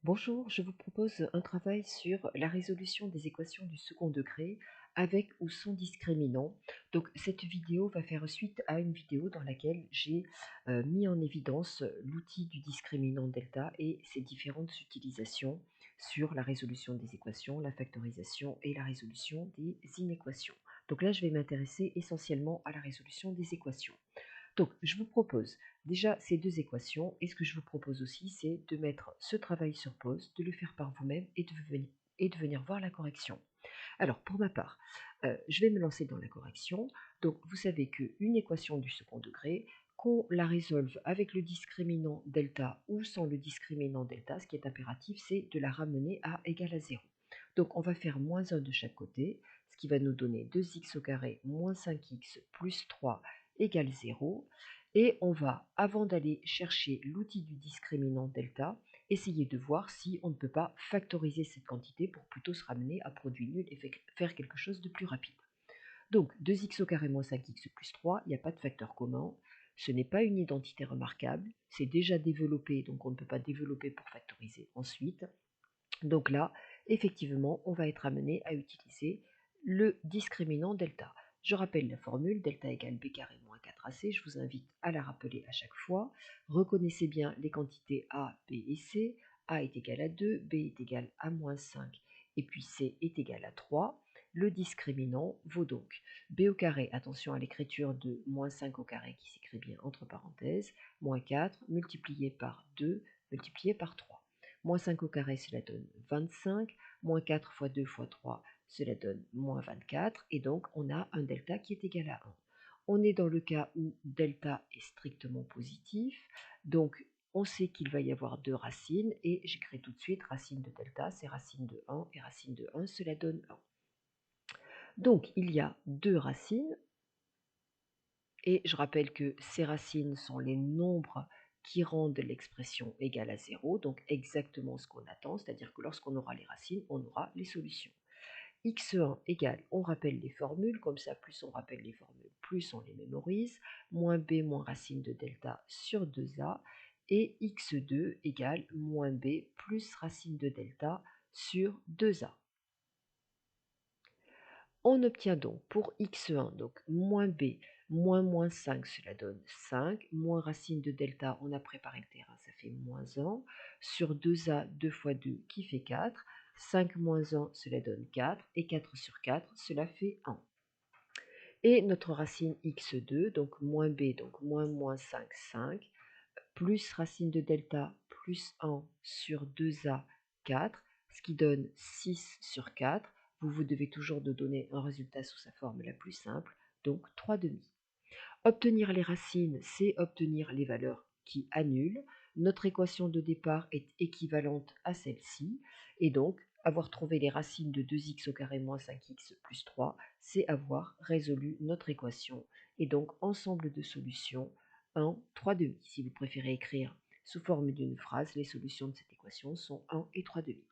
Bonjour, je vous propose un travail sur la résolution des équations du second degré avec ou sans discriminant. Donc cette vidéo va faire suite à une vidéo dans laquelle j'ai mis en évidence l'outil du discriminant delta et ses différentes utilisations sur la résolution des équations, la factorisation et la résolution des inéquations. Donc là, je vais m'intéresser essentiellement à la résolution des équations. Donc, je vous propose déjà ces deux équations, et ce que je vous propose aussi, c'est de mettre ce travail sur pause, de le faire par vous-même et de venir voir la correction. Alors, pour ma part, je vais me lancer dans la correction. Donc, vous savez qu'une équation du second degré, qu'on la résolve avec le discriminant delta ou sans le discriminant delta, ce qui est impératif, c'est de la ramener à égal à 0. Donc, on va faire moins 1 de chaque côté, ce qui va nous donner 2x au carré moins 5x plus 3 égale 0. Et on va, avant d'aller chercher l'outil du discriminant delta, essayer de voir si on ne peut pas factoriser cette quantité pour plutôt se ramener à produit nul et faire quelque chose de plus rapide. Donc 2x au carré moins 5x plus 3, il n'y a pas de facteur commun, ce n'est pas une identité remarquable, c'est déjà développé, donc on ne peut pas développer pour factoriser ensuite. Donc là, effectivement, on va être amené à utiliser le discriminant delta. Je rappelle la formule, delta égale b carré moins 4ac, je vous invite à la rappeler à chaque fois. Reconnaissez bien les quantités a, b et c. A est égal à 2, b est égal à moins 5, et puis c est égal à 3. Le discriminant vaut donc b au carré, attention à l'écriture de moins 5 au carré qui s'écrit bien entre parenthèses, moins 4 multiplié par 2 multiplié par 3. Moins 5 au carré, cela donne 25. Moins 4 fois 2 fois 3, cela donne moins 24. Et donc, on a un delta qui est égal à 1. On est dans le cas où delta est strictement positif. Donc, on sait qu'il va y avoir deux racines. Et j'écris tout de suite racine de delta, c'est racine de 1. Et racine de 1, cela donne 1. Donc, il y a deux racines. Et je rappelle que ces racines sont les nombres qui rendent l'expression égale à 0, donc exactement ce qu'on attend, c'est-à-dire que lorsqu'on aura les racines, on aura les solutions. x1 égale, on rappelle les formules, comme ça plus on rappelle les formules, plus on les mémorise, moins b moins racine de delta sur 2a, et x2 égale moins b plus racine de delta sur 2a. On obtient donc pour x1, donc moins b, moins 5, cela donne 5, moins racine de delta, on a préparé le terrain, ça fait moins 1, sur 2a, 2 fois 2 qui fait 4, 5 moins 1, cela donne 4, et 4 sur 4, cela fait 1. Et notre racine x2, donc moins b, donc moins 5, 5, plus racine de delta, plus 1 sur 2a, 4, ce qui donne 6 sur 4. Vous devez toujours de donner un résultat sous sa forme la plus simple, donc 3 demi. Obtenir les racines, c'est obtenir les valeurs qui annulent. Notre équation de départ est équivalente à celle-ci, et donc avoir trouvé les racines de 2x au carré moins 5x plus 3, c'est avoir résolu notre équation, et donc ensemble de solutions 1, 3 demi. Si vous préférez écrire sous forme d'une phrase, les solutions de cette équation sont 1 et 3 demi.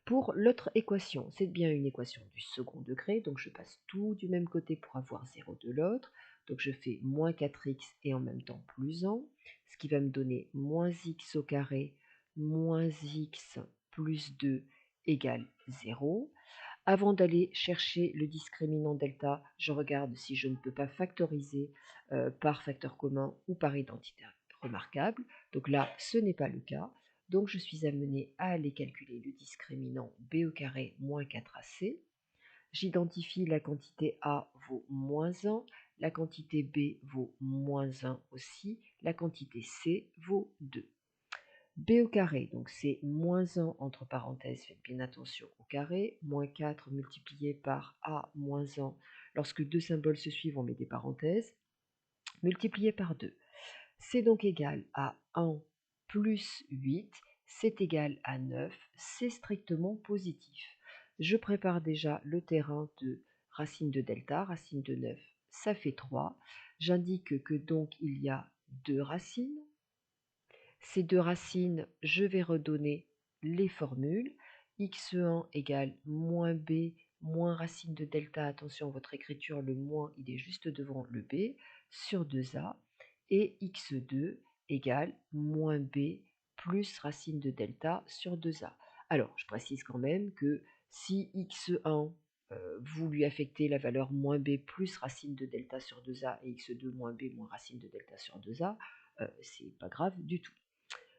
Pour l'autre équation, c'est bien une équation du second degré, donc je passe tout du même côté pour avoir 0 de l'autre. Donc je fais moins 4x et en même temps plus 1, ce qui va me donner moins x au carré moins x plus 2 égale 0. Avant d'aller chercher le discriminant delta, je regarde si je ne peux pas factoriser par facteur commun ou par identité remarquable. Donc là, ce n'est pas le cas. Donc je suis amené à aller calculer le discriminant b au carré moins 4ac. J'identifie la quantité a vaut moins 1, la quantité b vaut moins 1 aussi, la quantité c vaut 2. B au carré, donc c'est moins 1 entre parenthèses, faites bien attention au carré, moins 4 multiplié par a moins 1, lorsque deux symboles se suivent, on met des parenthèses, multiplié par 2. C'est donc égal à 1 plus 8, c'est égal à 9, c'est strictement positif. Je prépare déjà le terrain de racine de delta, racine de 9, ça fait 3. J'indique que donc il y a deux racines. Ces deux racines, je vais redonner les formules. x1 égale moins b moins racine de delta, attention votre écriture, le moins il est juste devant le b, sur 2a, et x2 égale moins b plus racine de delta sur 2a. Alors, je précise quand même que si x1, vous lui affectez la valeur moins b plus racine de delta sur 2a et x2 moins b moins racine de delta sur 2a, c'est pas grave du tout.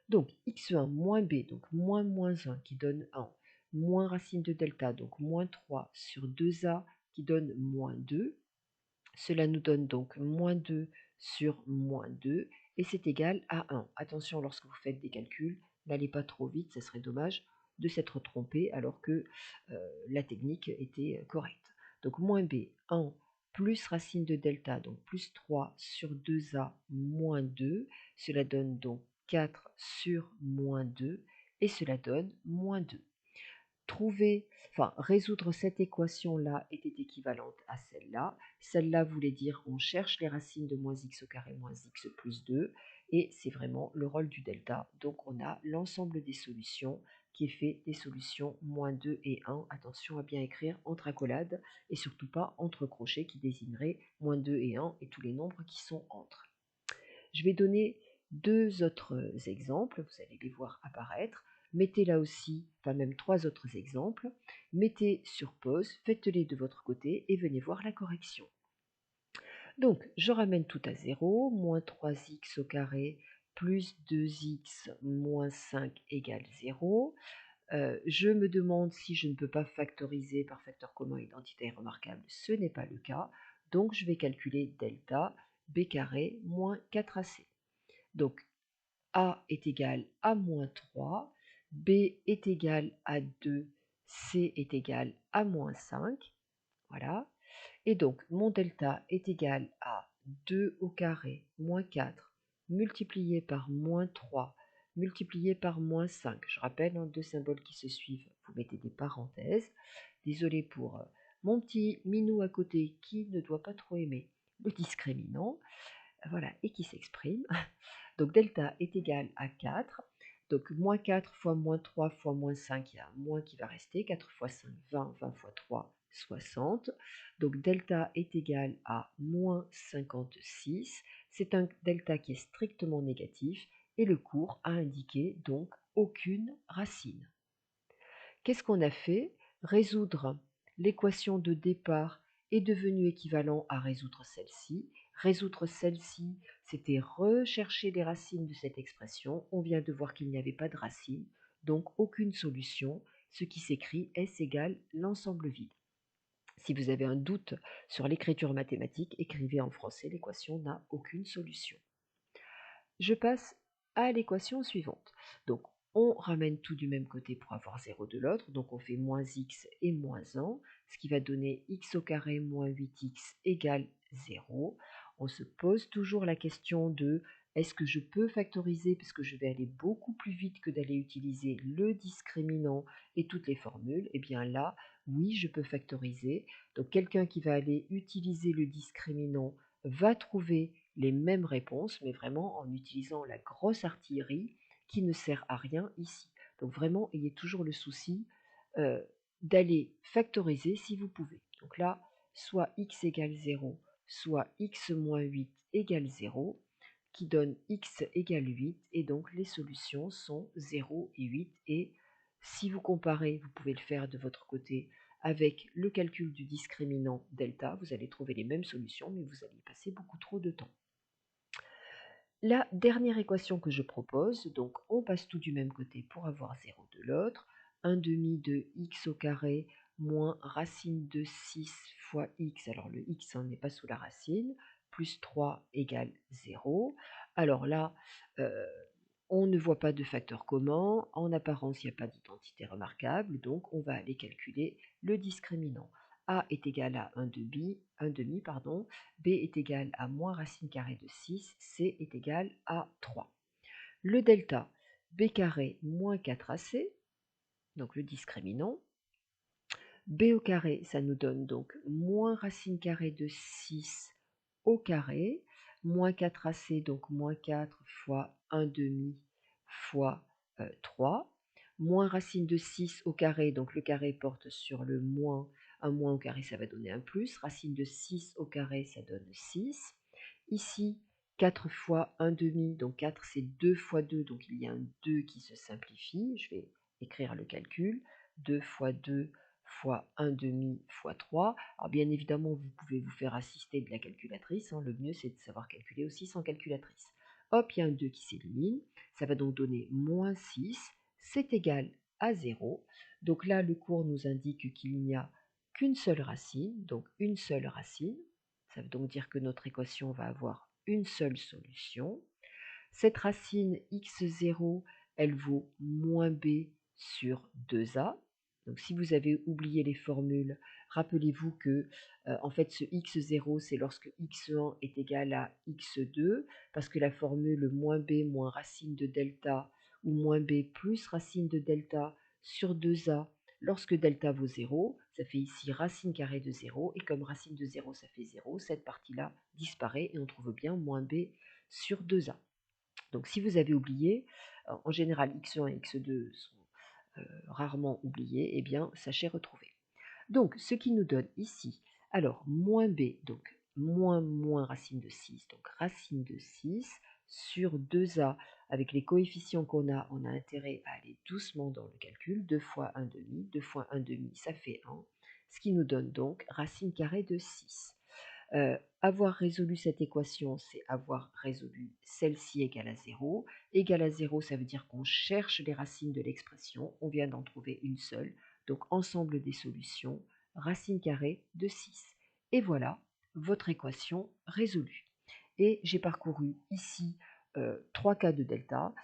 Donc x1 moins b, donc moins 1 qui donne 1, moins racine de delta, donc moins 3 sur 2a qui donne moins 2. Cela nous donne donc moins 2 sur moins 2 et c'est égal à 1. Attention, lorsque vous faites des calculs, n'allez pas trop vite, ce serait dommage de s'être trompé alors que la technique était correcte. Donc moins b, 1 plus racine de delta, donc plus 3 sur 2a moins 2, cela donne donc 4 sur moins 2 et cela donne moins 2. Résoudre cette équation-là était équivalente à celle-là. Celle-là voulait dire on cherche les racines de moins x au carré moins x plus 2, et c'est vraiment le rôle du delta. Donc on a l'ensemble des solutions qui est fait des solutions moins 2 et 1. Attention à bien écrire entre accolades et surtout pas entre crochets qui désigneraient moins 2 et 1 et tous les nombres qui sont entre. Je vais donner deux autres exemples, vous allez les voir apparaître. Mettez là aussi, enfin même trois autres exemples. Mettez sur pause, faites-les de votre côté et venez voir la correction. Donc, je ramène tout à 0, moins 3x au carré plus 2x moins 5 égale 0. Je me demande si je ne peux pas factoriser par facteur commun identitaire remarquable. Ce n'est pas le cas. Donc, je vais calculer delta b carré moins 4ac. Donc, A est égal à moins 3, B est égal à 2, C est égal à moins 5. Voilà. Et donc, mon delta est égal à 2 au carré moins 4 multiplié par moins 3 multiplié par moins 5. Je rappelle, deux symboles qui se suivent, vous mettez des parenthèses. Désolé pour mon petit minou à côté qui ne doit pas trop aimer le discriminant. Voilà, et qui s'exprime. Donc delta est égal à 4. Donc moins 4 fois moins 3 fois moins 5, il y a un moins qui va rester. 4 fois 5, 20, 20 fois 3, 60. Donc delta est égal à moins 56. C'est un delta qui est strictement négatif et le cours a indiqué donc aucune racine. Qu'est-ce qu'on a fait? Résoudre l'équation de départ est devenu équivalent à résoudre celle-ci. Résoudre celle-ci, c'était rechercher les racines de cette expression. On vient de voir qu'il n'y avait pas de racine, donc aucune solution. Ce qui s'écrit S égale l'ensemble vide. Si vous avez un doute sur l'écriture mathématique, écrivez en français, l'équation n'a aucune solution. Je passe à l'équation suivante. Donc, on ramène tout du même côté pour avoir 0 de l'autre. Donc, on fait moins x et moins 1, ce qui va donner x au carré moins 8x égale 0. On se pose toujours la question de est-ce que je peux factoriser parce que je vais aller beaucoup plus vite que d'aller utiliser le discriminant et toutes les formules? Eh bien là, oui, je peux factoriser. Donc, quelqu'un qui va aller utiliser le discriminant va trouver les mêmes réponses, mais vraiment en utilisant la grosse artillerie qui ne sert à rien ici. Donc vraiment, ayez toujours le souci d'aller factoriser si vous pouvez. Donc là, soit x égale 0, soit x moins 8 égale 0, qui donne x égale 8, et donc les solutions sont 0 et 8, et si vous comparez, vous pouvez le faire de votre côté avec le calcul du discriminant delta, vous allez trouver les mêmes solutions, mais vous allez y passer beaucoup trop de temps. La dernière équation que je propose, donc on passe tout du même côté pour avoir 0 de l'autre, 1 demi de x au carré moins racine de 6 fois x, alors le x n'est pas sous la racine, plus 3 égale 0. Alors là, on ne voit pas de facteur commun, en apparence il n'y a pas d'identité remarquable, donc on va aller calculer le discriminant. A est égal à 1 demi, B est égal à moins racine carrée de 6, C est égal à 3. Le delta, B carré moins 4AC, donc le discriminant. B au carré, ça nous donne donc moins racine carrée de 6 au carré, moins 4AC, donc moins 4 fois 1 demi fois 3, moins racine de 6 au carré, donc le carré porte sur le moins, un moins au carré, ça va donner un plus, racine de 6 au carré, ça donne 6. Ici, 4 fois 1 demi, donc 4 c'est 2 fois 2, donc il y a un 2 qui se simplifie. Je vais écrire le calcul. 2 fois 2 fois 1 demi fois 3. Alors bien évidemment, vous pouvez vous faire assister de la calculatrice. Le mieux, c'est de savoir calculer aussi sans calculatrice. Hop, il y a un 2 qui s'élimine. Ça va donc donner moins 6. C'est égal à 0. Donc là, le cours nous indique qu'il n'y a qu'une seule racine, donc une seule racine. Ça veut donc dire que notre équation va avoir une seule solution. Cette racine x0, elle vaut moins b sur 2a. Donc si vous avez oublié les formules, rappelez-vous que en fait ce x0 c'est lorsque x1 est égal à x2, parce que la formule moins b moins racine de delta ou moins b plus racine de delta sur 2a, lorsque delta vaut 0, ça fait ici racine carrée de 0, et comme racine de 0 ça fait 0, cette partie-là disparaît et on trouve bien moins b sur 2a. Donc si vous avez oublié, en général x1 et x2 sont rarement oubliés, eh bien sachez retrouver. Donc ce qui nous donne ici, alors moins b, donc moins racine de 6, donc racine de 6 sur 2a, avec les coefficients qu'on a, on a intérêt à aller doucement dans le calcul, 2 fois 1 demi, 2 fois 1 demi, ça fait 1, ce qui nous donne donc racine carrée de 6. Avoir résolu cette équation, c'est avoir résolu celle-ci égale à 0. Égale à 0, ça veut dire qu'on cherche les racines de l'expression. On vient d'en trouver une seule. Donc, ensemble des solutions, racine carrée de 6. Et voilà votre équation résolue. Et j'ai parcouru ici 3 cas de delta,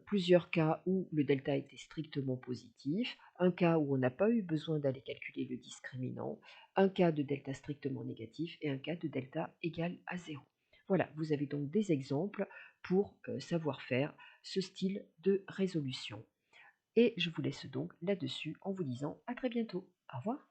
plusieurs cas où le delta était strictement positif, un cas où on n'a pas eu besoin d'aller calculer le discriminant, un cas de delta strictement négatif et un cas de delta égal à 0. Voilà, vous avez donc des exemples pour savoir faire ce style de résolution. Et je vous laisse donc là-dessus en vous disant à très bientôt. Au revoir.